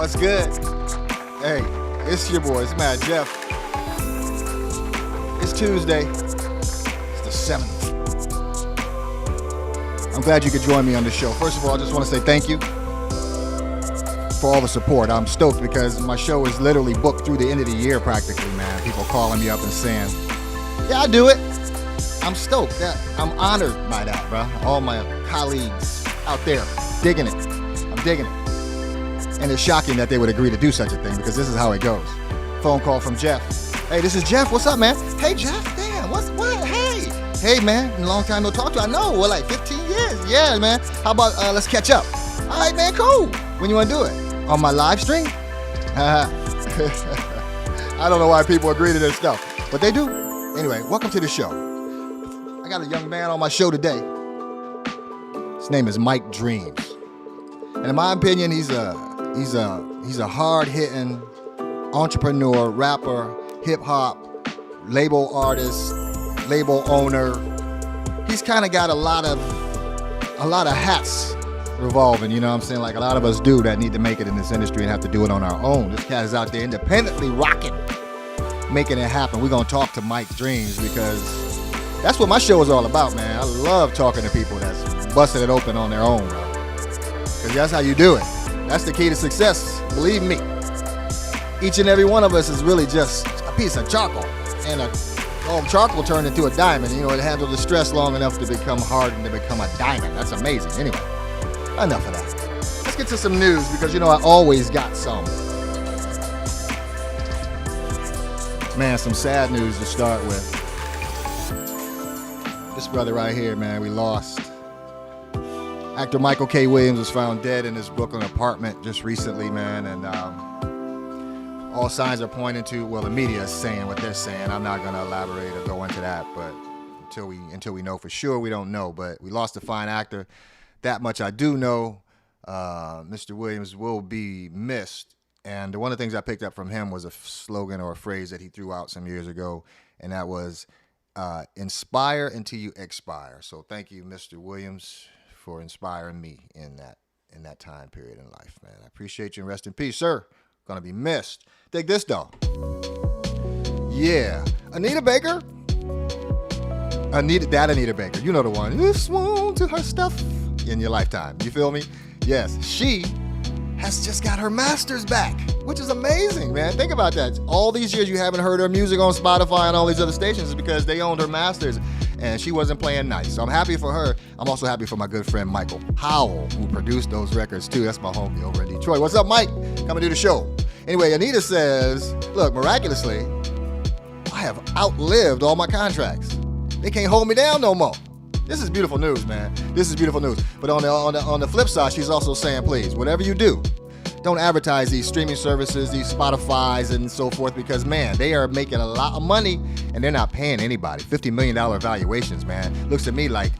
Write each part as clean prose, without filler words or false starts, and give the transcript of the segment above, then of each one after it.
What's good? Hey, it's your boy, it's Madjef. It's Tuesday. It's the 7th. I'm glad you could join me on the show. First of all, I just want to say thank you for all the support. I'm stoked because my show is literally booked through the end of the year practically, man. People calling me up and saying, yeah, I do it. I'm stoked. I'm honored by that, bro. All my colleagues out there digging it. I'm digging it. And it's shocking that they would agree to do such a thing because this is how it goes. Phone call from Jeff. Hey, this is Jeff. What's up, man? Hey, Jeff. Damn, what? Hey. Hey, man. A long time no talk to. I know. We're like 15 years. Yeah, man. How about let's catch up? All right, man. Cool. When you want to do it? On my live stream? I don't know why people agree to this stuff, but they do. Anyway, welcome to the show. I got a young man on my show today. His name is Mike Dreams. And in my opinion, he's a hard-hitting entrepreneur, rapper, hip-hop, label artist, label owner. He's kind of got a lot of hats revolving, you know what I'm saying? Like a lot of us do that need to make it in this industry and have to do it on our own. This cat is out there independently rocking, making it happen. We're going to talk to Mike Dreams because that's what my show is all about, man. I love talking to people that's busting it open on their own, bro. Because that's how you do it. That's the key to success, believe me. Each and every one of us is really just a piece of charcoal. And charcoal turned into a diamond. You know, it handled the stress long enough to become hardened to become a diamond. That's amazing. Anyway, enough of that. Let's get to some news because, you know, I always got some. Man, some sad news to start with. This brother right here, man, we lost. Actor Michael K. Williams was found dead in his Brooklyn apartment just recently, man, and all signs are pointing to, well, the media is saying what they're saying. I'm not going to elaborate or go into that, but until we know for sure, we don't know. But we lost a fine actor. That much I do know. Mr. Williams will be missed. And one of the things I picked up from him was a slogan or a phrase that he threw out some years ago, and that was, inspire until you expire. So thank you, Mr. Williams, for inspiring me in that time period in life, man. I appreciate you and rest in peace, sir. Gonna be missed. Dig this though. Yeah. Anita Baker. Anita Baker. You know the one. You swoon to her stuff in your lifetime. You feel me? Yes. She has just got her masters back, which is amazing, man. Think about that. All these years you haven't heard her music on Spotify and all these other stations is because they owned her masters and she wasn't playing nice. So I'm happy for her. I'm also happy for my good friend Michael Howell, who produced those records too. That's my homie over in Detroit. What's up, Mike? Come and do the show. Anyway, Anita says, look, miraculously, I have outlived all my contracts. They can't hold me down no more. This is beautiful news, man. This is beautiful news. But on the flip side, she's also saying, please, whatever you do, don't advertise these streaming services, these Spotifys and so forth, because, man, they are making a lot of money and they're not paying anybody. $50 million valuations, man. Looks to me like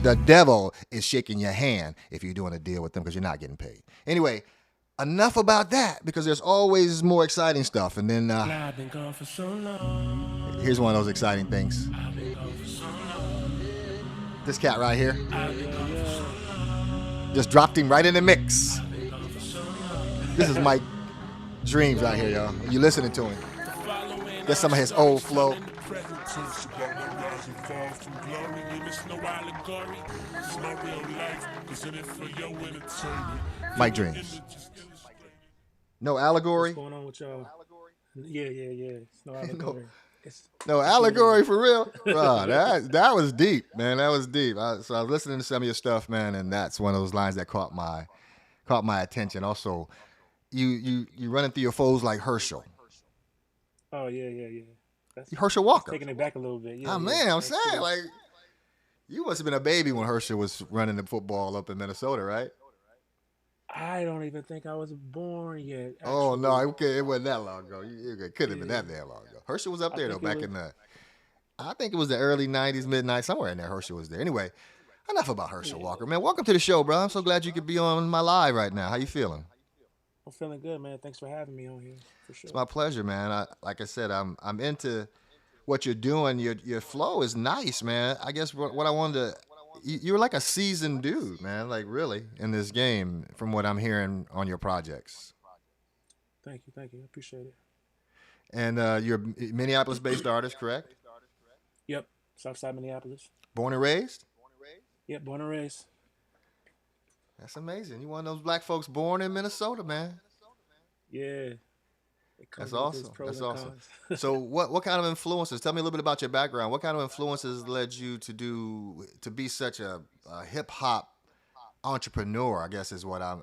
the devil is shaking your hand if you're doing a deal with them because you're not getting paid. Anyway, enough about that because there's always more exciting stuff. And then I've been gone for so long. Here's one of those exciting things. I've been gone for so long. This cat right here I've been gone for so long. just dropped him right in the mix. I've been gone for so long. This is Mike Dreams right here, y'all. You listening to him. Get some of his old flow. Mike Dreams. No allegory? What's going on with y'all? Yeah. It's no allegory. No allegory for real? Bro, that was deep, man. That was deep. So I was listening to some of your stuff, man, and that's one of those lines that caught my attention. Also, you running through your foes like Herschel. Oh, yeah. That's Herschel Walker. taking it back a little bit. Yeah, Man, I'm that's saying, cool. like, you must have been a baby when Herschel was running the football up in Minnesota, right? I don't even think I was born yet. Oh, actually. no, it wasn't that long ago. It couldn't have been that damn long ago. Herschel was up there, though, think it back in I think it was the early 90s, mid-90s, somewhere in there, Herschel was there. Anyway, enough about Herschel Walker, man. Welcome to the show, bro. I'm so glad you could be on my live right now. How you feeling? I'm feeling good, man. Thanks for having me on here, for sure. It's my pleasure, man. Like I said, I'm into what you're doing. Your flow is nice, man. I guess what I wanted to, you're like a seasoned dude, man. Like really in this game, from what I'm hearing on your projects. thank you. I appreciate it. And you're a Minneapolis-based artist, correct? Yep, Southside Minneapolis. Born and raised? Yep, born and raised. That's amazing. You one of those black folks born in Minnesota, man. Yeah, it That's comes with its awesome. pros That's and awesome. cons. So what kind of influences? Tell me a little bit about your background. What kind of influences led you to be such a hip hop entrepreneur? I guess is what I'm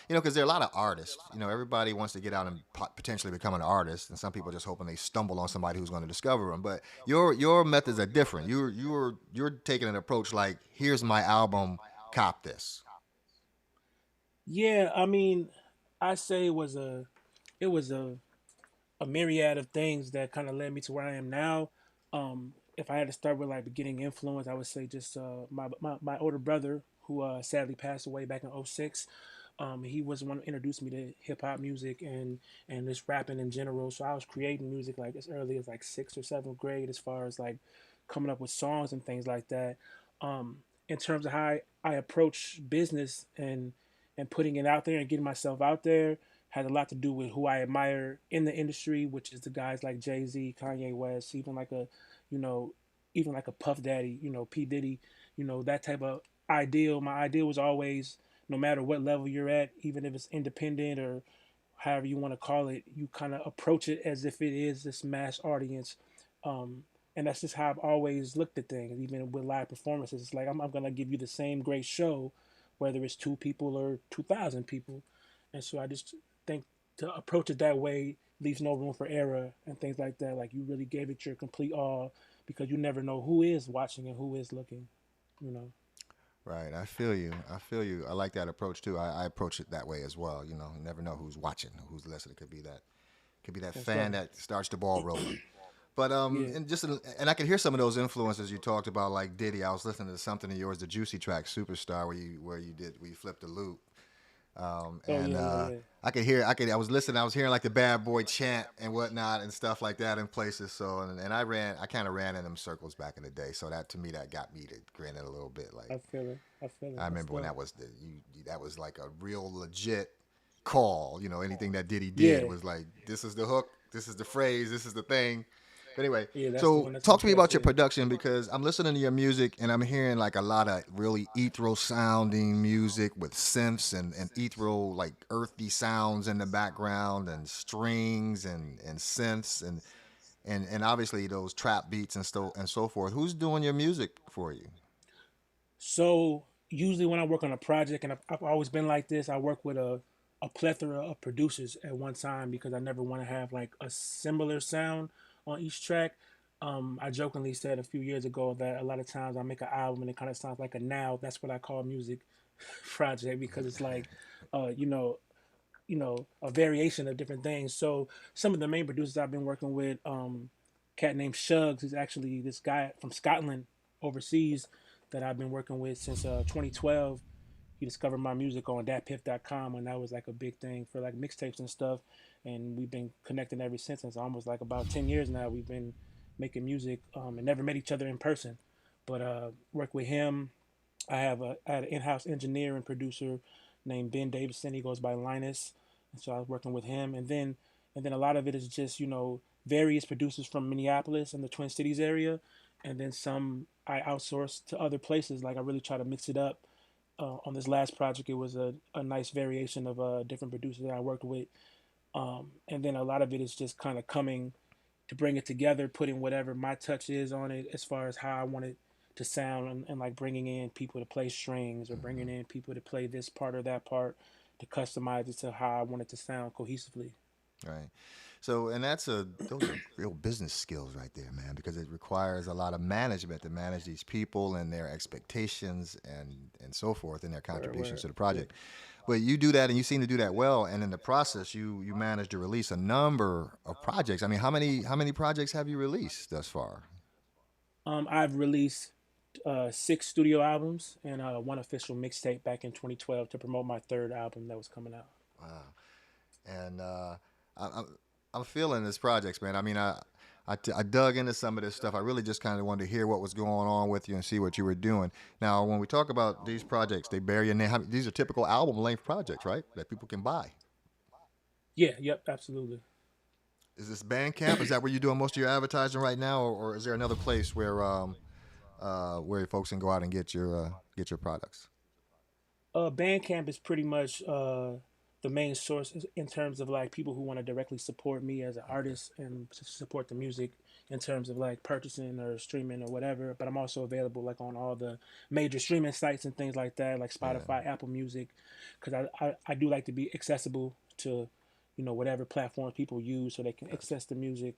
because there are a lot of artists. Everybody wants to get out and potentially become an artist, and some people just hoping they stumble on somebody who's going to discover them. But your methods are different. You're taking an approach like, here's my album, cop this. Yeah, I mean, I say it was a myriad of things that kind of led me to where I am now. If I had to start with like getting influence, I would say just my older brother who sadly passed away back in '06. He was the one who introduced me to hip hop music and just rapping in general. So I was creating music like as early as like sixth or seventh grade, as far as like coming up with songs and things like that. In terms of how I approach business and putting it out there and getting myself out there has a lot to do with who I admire in the industry, which is the guys like Jay-Z, Kanye West, you know, even like a Puff Daddy, P Diddy, that type of ideal. My ideal was always, no matter what level you're at, even if it's independent or however you want to call it, you kind of approach it as if it is this mass audience. And that's just how I've always looked at things, even with live performances. It's like I'm gonna give you the same great show, whether it's two people or 2,000 people. And so I just think to approach it that way leaves no room for error and things like that. Like you really gave it your complete all because you never know who is watching and who is looking. You know, Right, I feel you. I feel you. I like that approach too. I approach it that way as well. You never know who's watching, who's listening. Could be that that's fan right. that starts the ball rolling. But Yeah. and I could hear some of those influences you talked about, like Diddy. I was listening to something of yours, the Juicy track, Superstar, where you flipped the loop. Oh And yeah, yeah, yeah. I was listening, I was hearing like the bad boy chant and whatnot and stuff like that in places. So, and I kind of ran in them circles back in the day. So that to me, that got me to grin it a little bit. Like, I feel it. I feel I it. That's remember when dope. that was like a real legit call. Anything that Diddy did Yeah. was like, this is the hook, this is the phrase, this is the thing. But anyway, Yeah, that's the so one that's gonna talk to me catch about your it. production because I'm listening to your music and I'm hearing like a lot of really ethereal sounding music with synths and ethereal like earthy sounds in the background and strings and synths and obviously those trap beats and so forth. Who's doing your music for you? So usually when I work on a project, and I've always been like this, I work with a plethora of producers at one time because I never want to have like a similar sound on each track. I jokingly said a few years ago that a lot of times I make an album and it kind of sounds like a now. That's what I call music project because it's like, uh, you know, a variation of different things. So some of the main producers I've been working with, cat named Shugs, who's actually this guy from Scotland overseas that I've been working with since 2012. He discovered my music on datpiff.com when that was like a big thing for like mixtapes and stuff, and we've been connecting ever since. It's almost like about 10 years now. We've been making music and never met each other in person, but work with him. I had an in-house engineer and producer named Ben Davidson. He goes by Linus, and so I was working with him. And then a lot of it is just various producers from Minneapolis and the Twin Cities area, and then some I outsource to other places. Like I really try to mix it up. On this last project, it was a nice variation of different producers that I worked with, and then a lot of it is just kind of coming to bring it together, putting whatever my touch is on it as far as how I want it to sound, and like bringing in people to play strings or bringing in people to play this part or that part to customize it to how I want it to sound cohesively. Right. So, and those are real business skills right there, man, because it requires a lot of management to manage these people and their expectations and so forth and their Where, contributions where, to the yeah. project. But you do that and you seem to do that well, and in the process you managed to release a number of projects. I mean, how many projects have you released thus far? I've released six studio albums and one official mixtape back in 2012 to promote my third album that was coming out. Wow. And I, I'm feeling this projects, man. I mean, I dug into some of this stuff. I really just kind of wanted to hear what was going on with you and see what you were doing. Now, when we talk about these projects, they bear your name. These are typical album length projects, right? That people can buy. Yeah, yep, absolutely. Is this Bandcamp? Is that where you're doing most of your advertising right now, or is there another place where folks can go out and get your products? Bandcamp is pretty much the main source in terms of like people who want to directly support me as an Okay, artist and support the music in terms of like purchasing or streaming or whatever. But I'm also available like on all the major streaming sites and things like that, like yeah, Spotify, Apple Music, because I do like to be accessible to, whatever platforms people use so they can gotcha. access the music,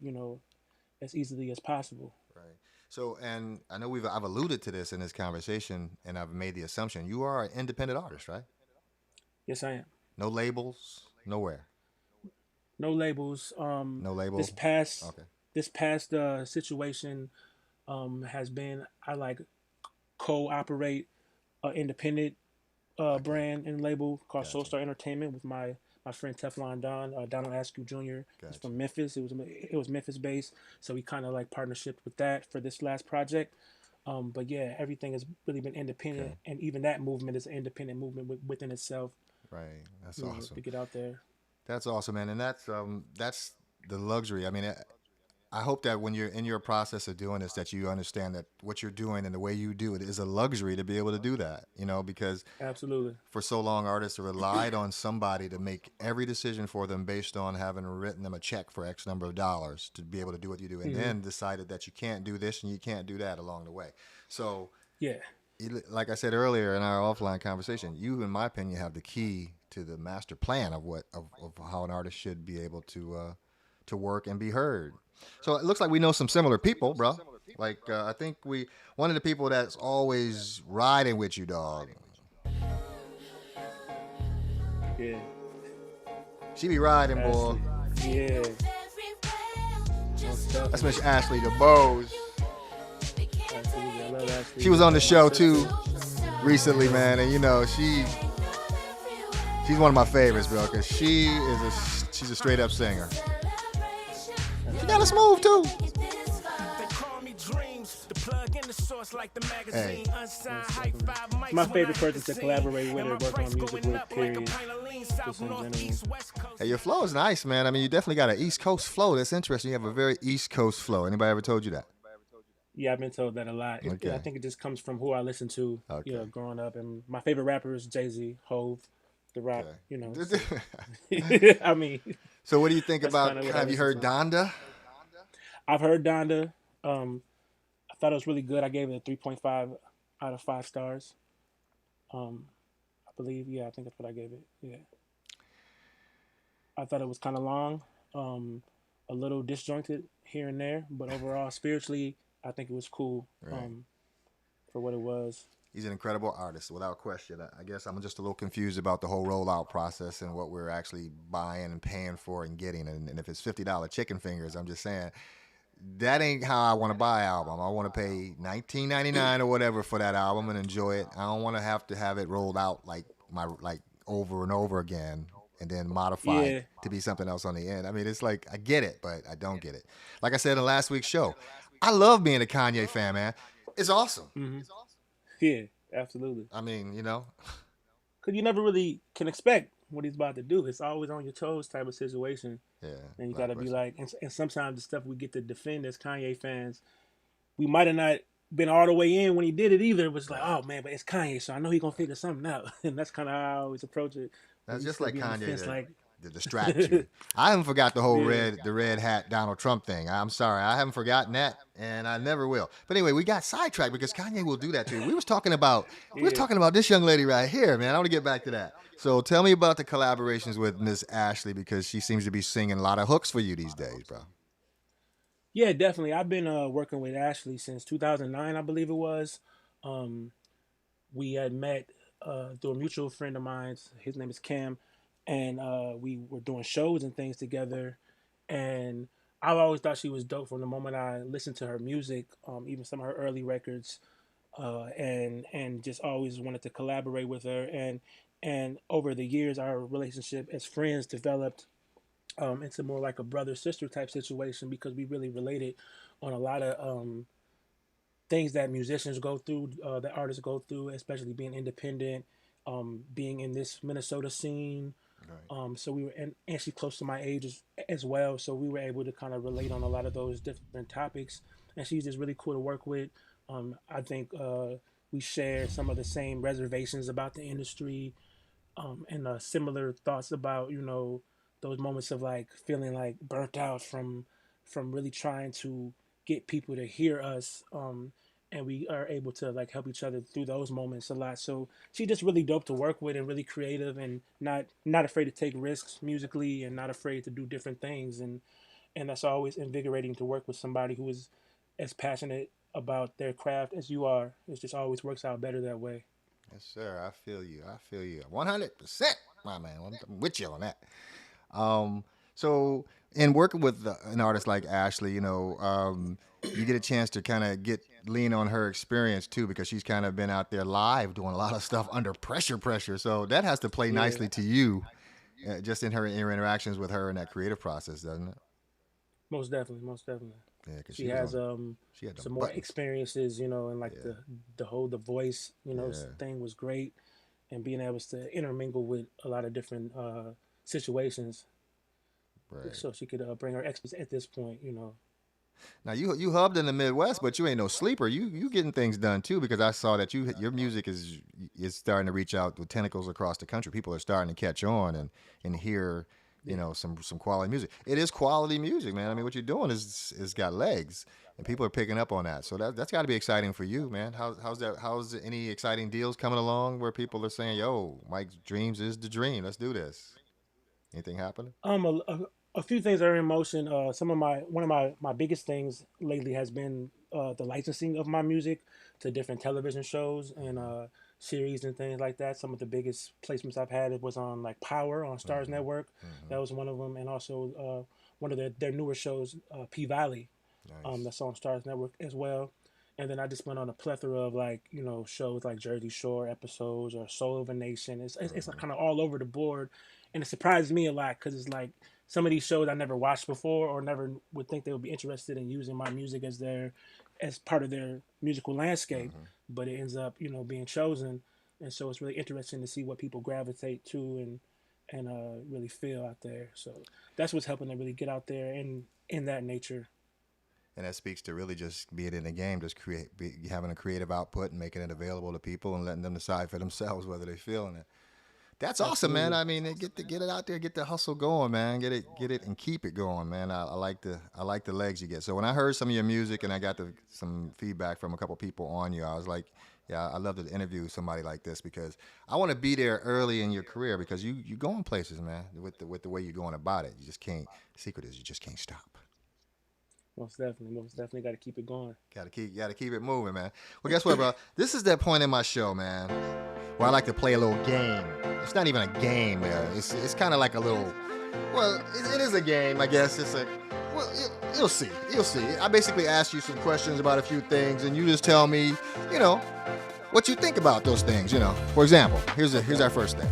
as easily as possible. Right. So, and I know I've alluded to this in this conversation, and I've made the assumption you are an independent artist, right? Yes, I am. No labels, nowhere, No labels. no label. This past Okay, this past situation has been I like co-operate an independent okay, brand and label called gotcha, Soulstar Entertainment with my friend Teflon Don, Donald Askew Jr. He's gotcha. from Memphis. It was Memphis based, so we kind of like partnership with that for this last project. But yeah, everything has really been independent, Okay, and even that movement is an independent movement within itself. right. That's awesome. To get out there. That's awesome, man. And that's the luxury. I mean, I hope that when you're in your process of doing this, that you understand that what you're doing and the way you do it is a luxury to be able to do that. Because Absolutely. for so long, artists have relied on somebody to make every decision for them based on having written them a check for X number of dollars to be able to do what you do, and Hmm. then decided that you can't do this and you can't do that along the way. So, Yeah. like I said earlier in our offline conversation, you, in my opinion, have the key to the master plan of how an artist should be able to work and be heard. So it looks like we know some similar people, bro. Like I think one of the people that's always riding with you, dog. Yeah. She be riding, boy. Ashley. Yeah. Most That's Miss definitely. Ashley the Bose. Absolutely. I love She Ashley. was on the That's my show sister. too recently, man, and she's one of my favorites, bro, because she's a straight up singer. She got a Absolutely. smooth too. They call me dreams. The plug in the source like the Hey, magazine. Unsigned Most high definitely. five It's my mics when I favorite hit person the to scene. collaborate with And or my work on price music going with, up like a period. pint of lean. South, Just in north, general. east, west coast. hey, your flow is nice, man. I mean, you definitely got an East Coast flow. That's interesting. You have a very East Coast flow. Anybody ever told you that? Yeah, I've been told that a lot. I Okay, think it just comes from who I listen to, okay, growing up. And my favorite rapper is Jay-Z, Hove, The Rock, so okay. I mean, So, what do you think that's kind about? of what I Have you listen heard to. Donda? I've heard Donda. I thought it was really good. I gave it a 3.5 out of 5 stars. I believe, yeah, I think that's what I gave it. Yeah. I thought it was kind of long, um, a little disjointed here and there, but overall, spiritually, I think it was cool, Right. for what it was. He's an incredible artist, without question. I guess I'm just a little confused about the whole rollout process and what we're actually buying and paying for and getting. And if it's $50 chicken fingers, I'm just saying that ain't how I want to buy an album. I want to pay 19.99 or whatever for that album and enjoy it. I don't want to have it rolled out like over and over again and then modified Yeah. to be something else on the end. I mean, it's like I get it, but I don't get it. Like I said in last week's show, I love being a Kanye fan, man. It's awesome. Hmm. Yeah, absolutely. I mean, Because you never really can expect what he's about to do. It's always on your toes type of situation. yeah, And you got without to be question. like, and sometimes the stuff we get to defend as Kanye fans, we might have not been all the way in when he did it either. It was like, Right. oh man, but it's Kanye, so I know he's gonna figure something out. And that's kind of how I always approach it. But That's we just still like be on the Kanye fence, like, to distract you. I haven't forgot the whole yeah, red hat Donald Trump thing. I'm sorry, I haven't forgotten that, and I never will. But anyway, we got sidetracked because Kanye will do that to you. We was yeah. talking about this young lady right here, man. I want to get back to that. So tell me about the collaborations with Miss Ashley because she seems to be singing a lot of hooks for you these days, bro. Yeah, definitely. I've been working with Ashley since 2009, I believe it was. Um, we had met through a mutual friend of mine. His name is Cam, and we were doing shows and things together. And I've always thought she was dope from the moment I listened to her music, even some of her early records, and just always wanted to collaborate with her. And over the years, our relationship as friends developed into more like a brother sister type situation because we really related on a lot of things that musicians go through, that artists go through, especially being independent, being in this Minnesota scene, So we were, and she's close to my age as well. So we were able to kind of relate on a lot of those different topics. And she's just really cool to work with. I think we share some of the same reservations about the industry, and similar thoughts about, those moments of like feeling like burnt out from really trying to get people to hear us. And we are able to like help each other through those moments a lot. So she's just really dope to work with and really creative and not afraid to take risks musically and not afraid to do different things. And that's always invigorating to work with somebody who is as passionate about their craft as you are. It just always works out better that way. Yes, sir. I feel you. I feel you. 100%, my man. I'm with you on that. So in working with an artist like Ashley, you get a chance to kind of lean on her experience too, because she's kind of been out there live doing a lot of stuff under pressure. So that has to play Yeah, nicely to you, just in your interactions with her in that creative process, doesn't it? most definitely, most definitely. Yeah, because She has she had them some more buttons. experiences, and like Yeah, the voice, yeah, thing was great, and being able to intermingle with a lot of different situations, right. so she could bring her expertise at this point. Now you hubbed in the Midwest, but you ain't no sleeper. You getting things done too, because I saw that your music is starting to reach out with tentacles across the country. People are starting to catch on and hear Yeah. some quality music. It is quality music, man. I mean, what you're doing is got legs, and people are picking up on that. So that's got to be exciting for you, man. How's that? How's any exciting deals coming along where people are saying, "Yo, Mike's dreams is the dream. Let's do this." Anything happening? A few things are in motion. One of my biggest things lately has been the licensing of my music to different television shows and series and things like that. Some of the biggest placements I've had, it was on like Power on Stars Mm-hmm. Network. Mm-hmm. That was one of them, and also one of their newer shows, P Valley, Nice. that's on Stars Network as well. And then I just went on a plethora of like shows like Jersey Shore episodes or Soul of a Nation. It's Mm-hmm. kind of all over the board, and it surprised me a lot because it's like some of these shows I never watched before or never would think they would be interested in using my music as part of their musical landscape, Mm-hmm. but it ends up being chosen, and so it's really interesting to see what people gravitate to and really feel out there. So that's what's helping to really get out there and in that nature. And that speaks to really just being in the game, just having a creative output and making it available to people and letting them decide for themselves whether they're feeling it. That's awesome, man. Absolutely. I mean, get it out there, get the hustle going, man. Get it, and keep it going, man. I like the legs you get. So when I heard some of your music and I got some feedback from a couple people on you, I was like, yeah, I love to interview somebody like this because I want to be there early in your career because you going places, man. With the way you're going about it, you just can't. The secret is you just can't stop. Most definitely got to keep it going. Gotta keep it moving, man. Well, guess what, bro? This is that point in my show, man, where I like to play a little game. It's not even a game, man. It's kind of like a little. Well, it is a game, I guess. It's a. Well, you'll see. You'll see. I basically ask you some questions about a few things, and you just tell me, you know, what you think about those things. For example, here's Okay. our first thing.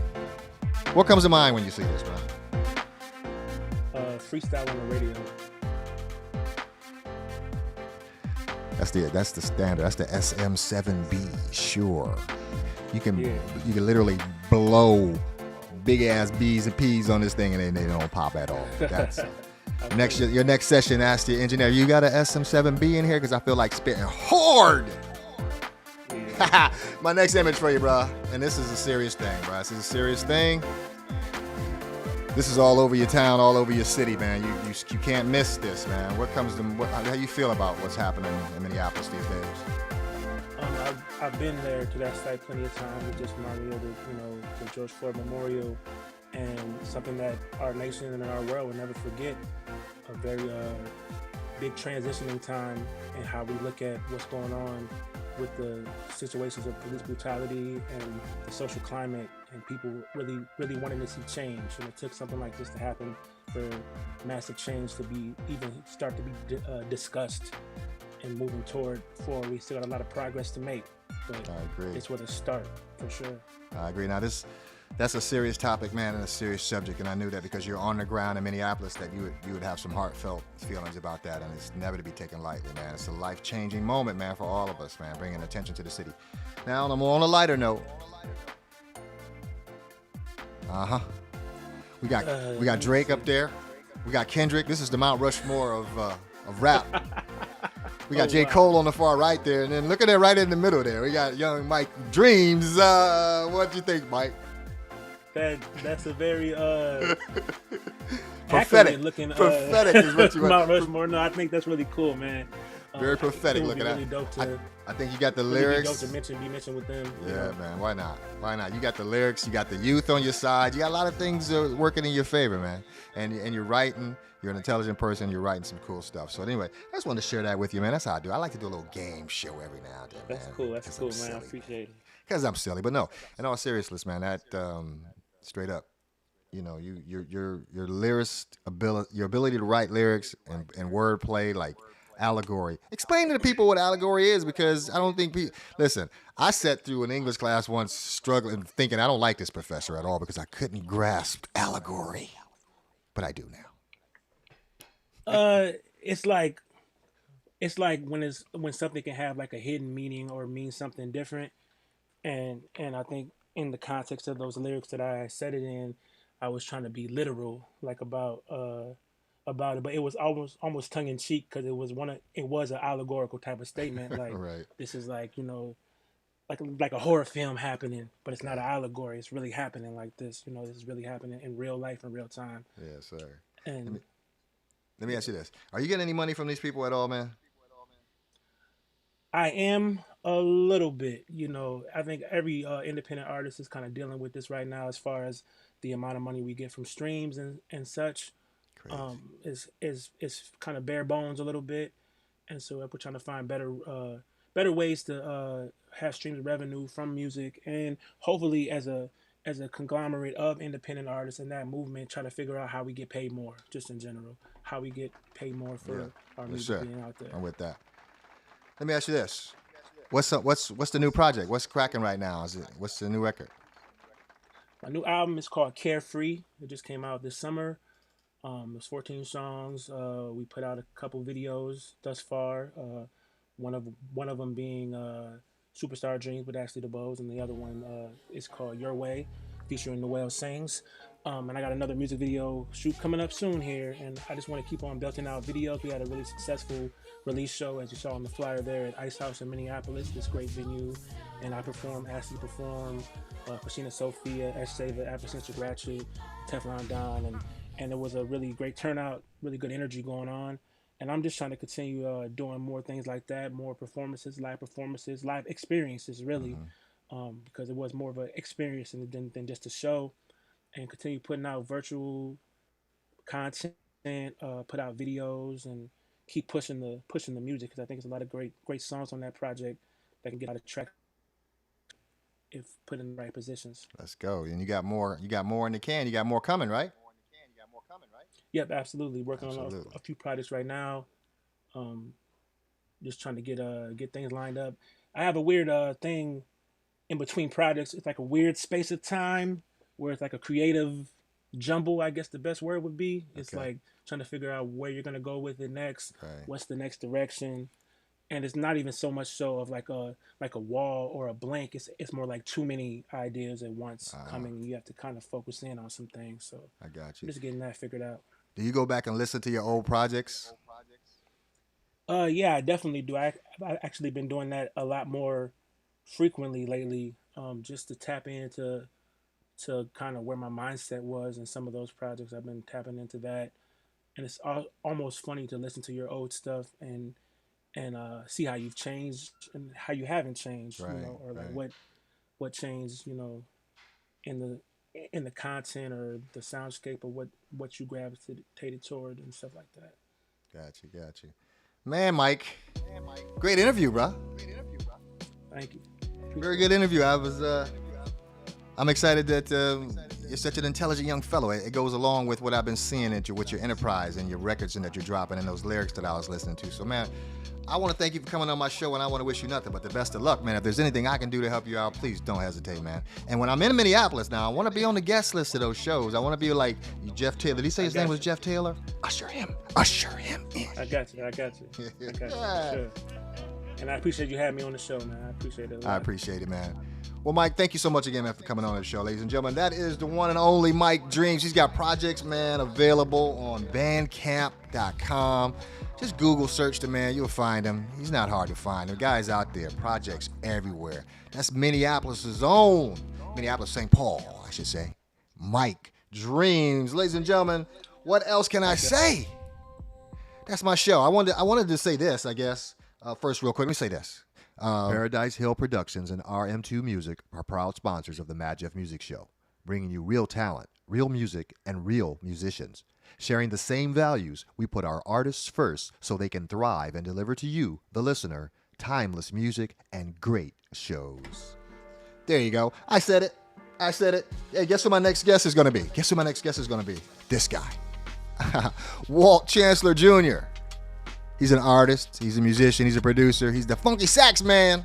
What comes to mind when you see this, bro? Freestyle on the radio. That's the standard. That's the SM7B. Sure. You can Yeah. you can literally blow big ass B's and P's on this thing and they don't pop at all. That's I feel next it. your next session. Ask the engineer, you got a SM7B in here because I feel like spitting hard. Yeah. My next image for you, bro. And this is a serious thing, bro. This is a serious thing. This is all over your town, all over your city, man. You can't miss this, man. How you feel about what's happening in Minneapolis these days? I've been there to that site plenty of times. It just reminded me of the George Floyd Memorial, and something that our nation and our world will never forget. A very big transitioning time in how we look at what's going on with the situations of police brutality and the social climate, and people really wanting to see change. And it took something like this to happen for massive change to be even start to be discussed and moving toward forward. We still got a lot of progress to make, but I agree. it's where to start for sure. I agree. Now that's a serious topic, man, and a serious subject, and I knew that because you're on the ground in Minneapolis that you would have some heartfelt feelings about that, and it's never to be taken lightly, man. It's a life-changing moment, man, for all of us, man, bringing attention to the city. Now, on a lighter note, uh-huh. We got Drake up there. We got Kendrick. This is the Mount Rushmore of rap. We got J. Cole on the far right there, and then look at that right in the middle there. We got young Mike Dreams. What do you think, Mike? That's a very prophetic looking. Prophetic is what you want. Mount Rushmore. No, I think that's really cool, man. Very prophetic looking at. Really dope to, I think you got the really lyrics. Dope to be mentioned with them. Yeah, man. Why not? Why not? You got the lyrics. You got the youth on your side. You got a lot of things working in your favor, man. And you're writing. You're an intelligent person. You're writing some cool stuff. So anyway, I just wanted to share that with you, man. That's how I do. I like to do a little game show every now and then, man. That's cool. That's cool, man. I appreciate it. Because I'm silly, but no. In all seriousness, man, that straight up, you know, your lyricist ability, your ability to write lyrics and wordplay, like allegory. Explain to the people what allegory is, because I don't think people listen. I sat through an English class once, struggling, thinking I don't like this professor at all because I couldn't grasp allegory, but I do now. It's like when something can have like a hidden meaning or mean something different, and I think in the context of those lyrics that I said it in, I was trying to be literal, like about it, but it was almost tongue in cheek because it was an allegorical type of statement, like right. This is like, you know, like a horror film happening, but it's not an allegory. It's really happening like this. You know, this is really happening in real life in real time. Yes, sir. And let me ask you this: are you getting any money from these people at all, man? I am a little bit. You know, I think every independent artist is kind of dealing with this right now, as far as the amount of money we get from streams and such. Is kind of bare bones a little bit, and so we're trying to find better ways to have streams of revenue from music, and hopefully as a conglomerate of independent artists in that movement, try to figure out how we get paid more, just in general, how we get paid more for our music being out there. I'm with that. Let me ask you this: what's the new project? What's cracking right now? What's the new record? My new album is called Carefree. It just came out this summer. There's 14 songs. We put out a couple videos thus far. One of them being Superstar Dreams with Ashley DeBose, and the other one is called Your Way, featuring Noel Sings. And I got another music video shoot coming up soon here, and I just want to keep on belting out videos. We had a really successful release show, as you saw on the flyer there, at Ice House in Minneapolis, this great venue. And I performed, Ashley performed, Christina Sophia, Esheva, Afrocentric Ratchet, Teflon Don, and it was a really great turnout, really good energy going on. And I'm just trying to continue doing more things like that, more performances, live experiences, really, because it was more of an experience than just a show. And continue putting out virtual content, put out videos, and keep pushing the music, because I think there's a lot of great songs on that project that can get out of track if put in the right positions. Let's go. And you got more in the can. You got more coming, right? Yep, absolutely. Working on a few projects right now. Just trying to get things lined up. I have a weird thing in between projects. It's like a weird space of time where it's like a creative jumble, I guess the best word would be. It's like trying to figure out where you're gonna go with it next. Right. What's the next direction? And it's not even so much so of like a wall or a blank. It's more like too many ideas at once coming, and you have to kind of focus in on some things. So I got you. Just getting that figured out. Do you go back and listen to your old projects? Yeah, I definitely do. I've actually been doing that a lot more frequently lately, just to tap into kind of where my mindset was in some of those projects. I've been tapping into that, and it's almost funny to listen to your old stuff and see how you've changed and how you haven't changed, right, you know, or like what changed, you know, in the content or the soundscape, or what you gravitated toward and stuff like that. Got you. Man, Mike, great interview, bro. Thank you. Very good interview. I'm excited that you're such an intelligent young fellow. It goes along with what I've been seeing with your enterprise and your records and that you're dropping and those lyrics that I was listening to. So, man, I want to thank you for coming on my show, and I want to wish you nothing but the best of luck, man. If there's anything I can do to help you out, please don't hesitate, man. And when I'm in Minneapolis now, I want to be on the guest list of those shows. I want to be like Jeff Taylor. Did he say his name was Jeff Taylor? Usher him in. I got you. Sure. And I appreciate you having me on the show, man. I appreciate it a lot. I appreciate it, man. Well, Mike, thank you so much again, man, for coming on the show, ladies and gentlemen. That is the one and only Mike Dreams. He's got projects, man, available on bandcamp.com. Just Google search the man. You'll find him. He's not hard to find. The guy's out there. Projects everywhere. That's Minneapolis' own. Minneapolis, St. Paul, I should say. Mike Dreams. Ladies and gentlemen, what else can I say? That's my show. I wanted to say this, I guess. First, real quick, let me say this. Paradise Hill Productions and RM2 Music are proud sponsors of the Madjef Music Show, bringing you real talent, real music, and real musicians. Sharing the same values, we put our artists first so they can thrive and deliver to you, the listener, timeless music and great shows. There you go. I said it. Hey, guess who my next guest is going to be? This guy. Walt Chancellor Jr. He's an artist, he's a musician, he's a producer, he's the funky sax man.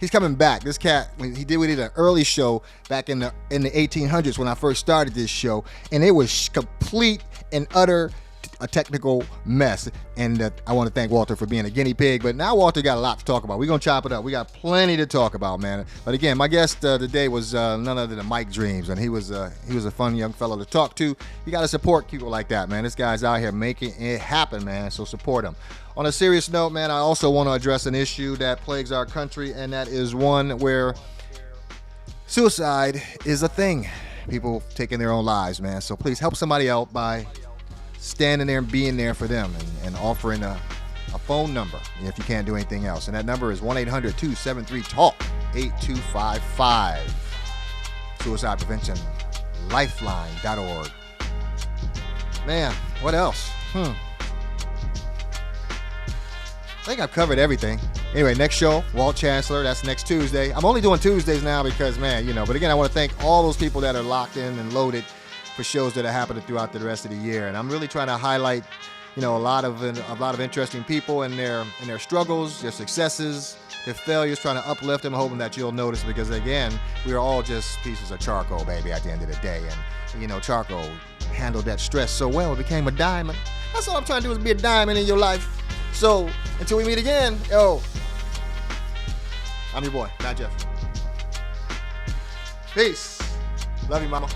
He's coming back. This cat, we did an early show back in the 1800s when I first started this show, and it was complete and utter a technical mess. And I want to thank Walter for being a guinea pig, but now Walter got a lot to talk about. We're going to chop it up. We got plenty to talk about, man. But again, my guest today was none other than Mike Dreams, and he was a fun young fellow to talk to. You got to support people like that, man. This guy's out here making it happen, man, so support him. On a serious note, man, I also want to address an issue that plagues our country, and that is one where suicide is a thing. People taking their own lives, man. So please help somebody out by standing there and being there for them and offering a phone number if you can't do anything else. And that number is 1-800-273-TALK, 8255. Suicide Prevention Lifeline.org. Man, what else? I think I've covered everything. Anyway, next show, Walt Chancellor. That's next Tuesday. I'm only doing Tuesdays now because, man, but again, I want to thank all those people that are locked in and loaded for shows that are happening throughout the rest of the year. And I'm really trying to highlight, a lot of interesting people and their struggles, their successes, their failures, trying to uplift them, hoping that you'll notice, because again, we are all just pieces of charcoal, baby, at the end of the day. And, charcoal handled that stress so well, it became a diamond. That's all I'm trying to do is be a diamond in your life. So, until we meet again, I'm your boy, Madjef. Peace. Love you, mama.